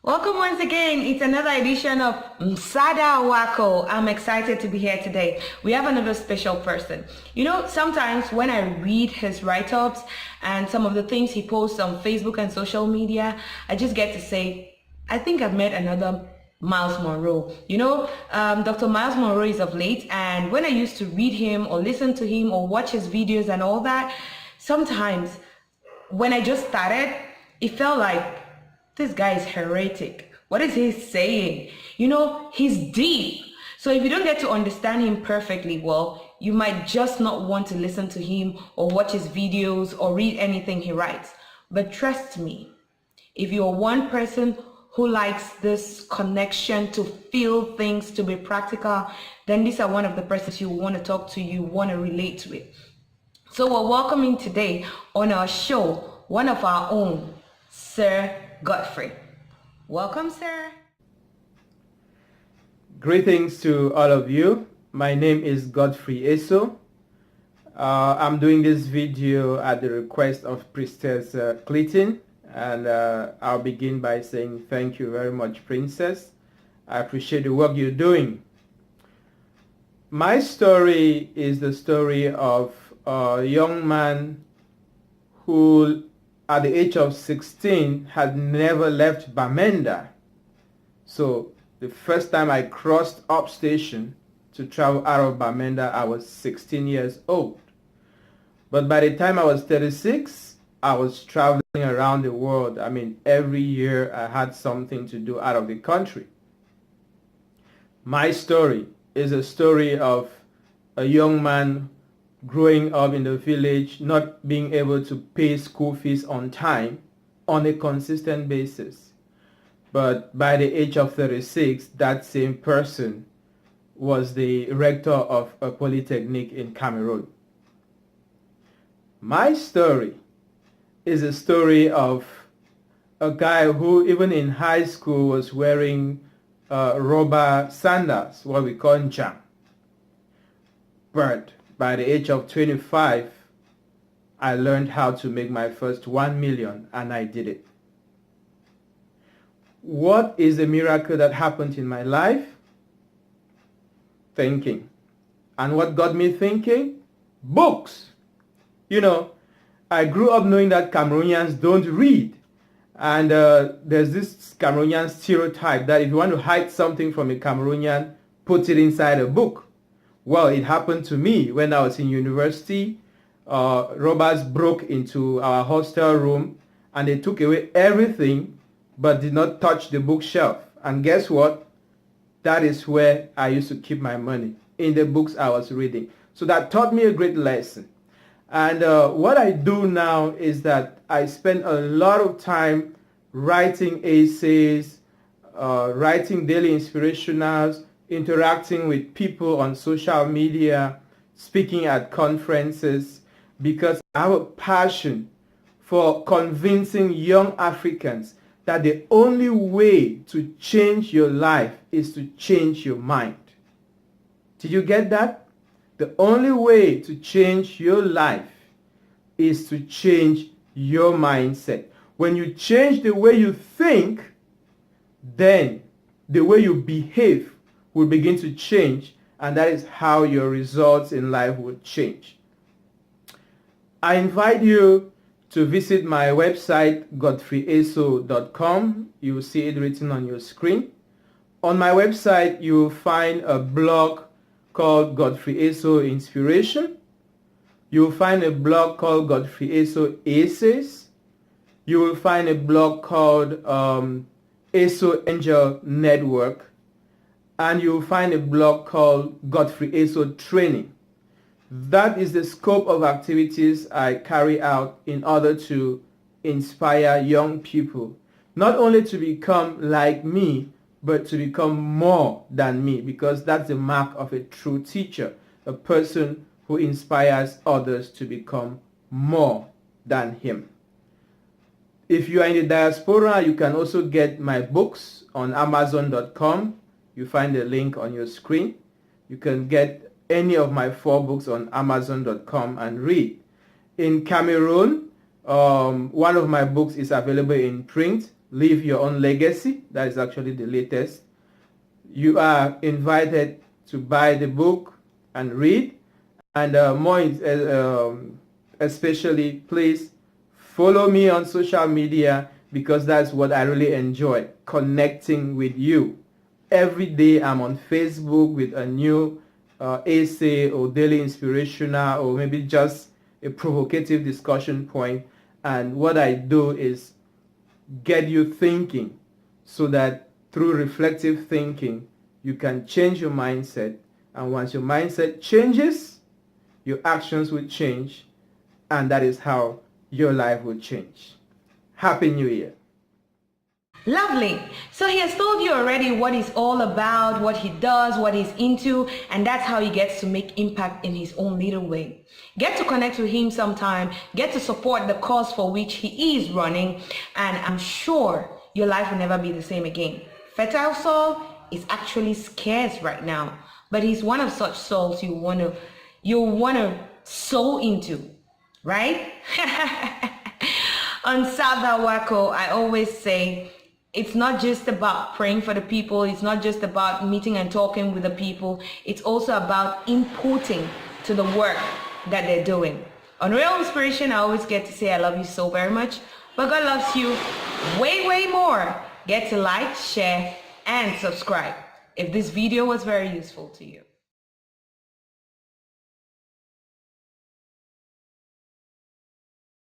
Welcome once again. It's another edition of MSAADA WAKO. I'm excited to be here today. We have another special person. You know, sometimes when I read his write-ups and some of the things he posts on Facebook and social media, I just get to say, I think I've met another Miles Monroe. You know, Dr. Miles Monroe is of late, and when I used to read him or listen to him or watch his videos and all that, sometimes when I just started, it felt like this guy is heretic. What is he saying? You know, he's deep. So if you don't get to understand him perfectly well, you might just not want to listen to him or watch his videos or read anything he writes. But trust me, if you're one person who likes this connection to feel things, to be practical, then these are one of the persons you want to talk to, you want to relate with. So we're welcoming today on our show one of our own, Sir Godfrey. Welcome, sir. Greetings to all of you. My name is Godfrey Esoh. I'm doing this video at the request of Priestess Clinton, and I'll begin by saying thank you very much, Princess. I appreciate the work you're doing. My story is the story of a young man who at the age of 16 had never left Bamenda. So the first time I crossed up station to travel out of Bamenda, I was 16 years old. But by the time I was 36, I was traveling around the world. I mean, every year I had something to do out of the country. My story is a story of a young man growing up in the village, not being able to pay school fees on time on a consistent basis. But by the age of 36, that same person was the rector of a polytechnic in Cameroon. My story is a story of a guy who even in high school was wearing rubber sandals, what we call jam. But by the age of 25, I learned how to make my first 1 million, and I did it. What is the miracle that happened in my life? Thinking. And what got me thinking? Books. You know, I grew up knowing that Cameroonians don't read. And there's this Cameroonian stereotype that if you want to hide something from a Cameroonian, put it inside a book. Well, it happened to me when I was in university. Robbers broke into our hostel room and they took away everything but did not touch the bookshelf. And guess what? That is where I used to keep my money, in the books I was reading. So that taught me a great lesson. And what I do now is that I spend a lot of time writing essays, writing daily inspirationals, interacting with people on social media, speaking at conferences, because I have a passion for convincing young Africans that the only way to change your life is to change your mind. Did you get that? The only way to change your life is to change your mindset. When you change the way you think, then the way you behave will begin to change, and that is how your results in life will change. I invite you to visit my website, godfreyesoh.com. You will see it written on your screen. On my website, you will find a blog called Godfrey Esoh Inspiration. You will find a blog called Godfrey Esoh Essays. You will find a blog called Esoh Angel Network. And you'll find a blog called Godfrey Esoh Training. That is the scope of activities I carry out in order to inspire young people, not only to become like me, but to become more than me, because that's the mark of a true teacher, a person who inspires others to become more than him. If you are in the diaspora, you can also get my books on Amazon.com. You find the link on your screen. You can get any of my 4 books on Amazon.com and read. In Cameroon, one of my books is available in print. leave your own legacy. That is actually the latest. You are invited to buy the book and read. And especially, please follow me on social media, because that's what I really enjoy, connecting with you. Every day I'm on Facebook with a new essay or daily inspirational or maybe just a provocative discussion point. And what I do is get you thinking, so that through reflective thinking you can change your mindset. And once your mindset changes, your actions will change, and that is how your life will change. Happy New Year. Lovely. So he has told you already what he's all about, what he does, what he's into, and that's how he gets to make impact in his own little way. Get to connect with him sometime, get to support the cause for which he is running, and I'm sure your life will never be the same again. Fetisov is actually scarce right now, but he's one of such souls you want to sow into, right? On MSAADA WAKO, I always say, it's not just about praying for the people. It's not just about meeting and talking with the people. It's also about inputting to the work that they're doing. On Real Inspiration, I always get to say I love you so very much, but God loves you way, way more. Get to like, share, and subscribe if this video was very useful to you.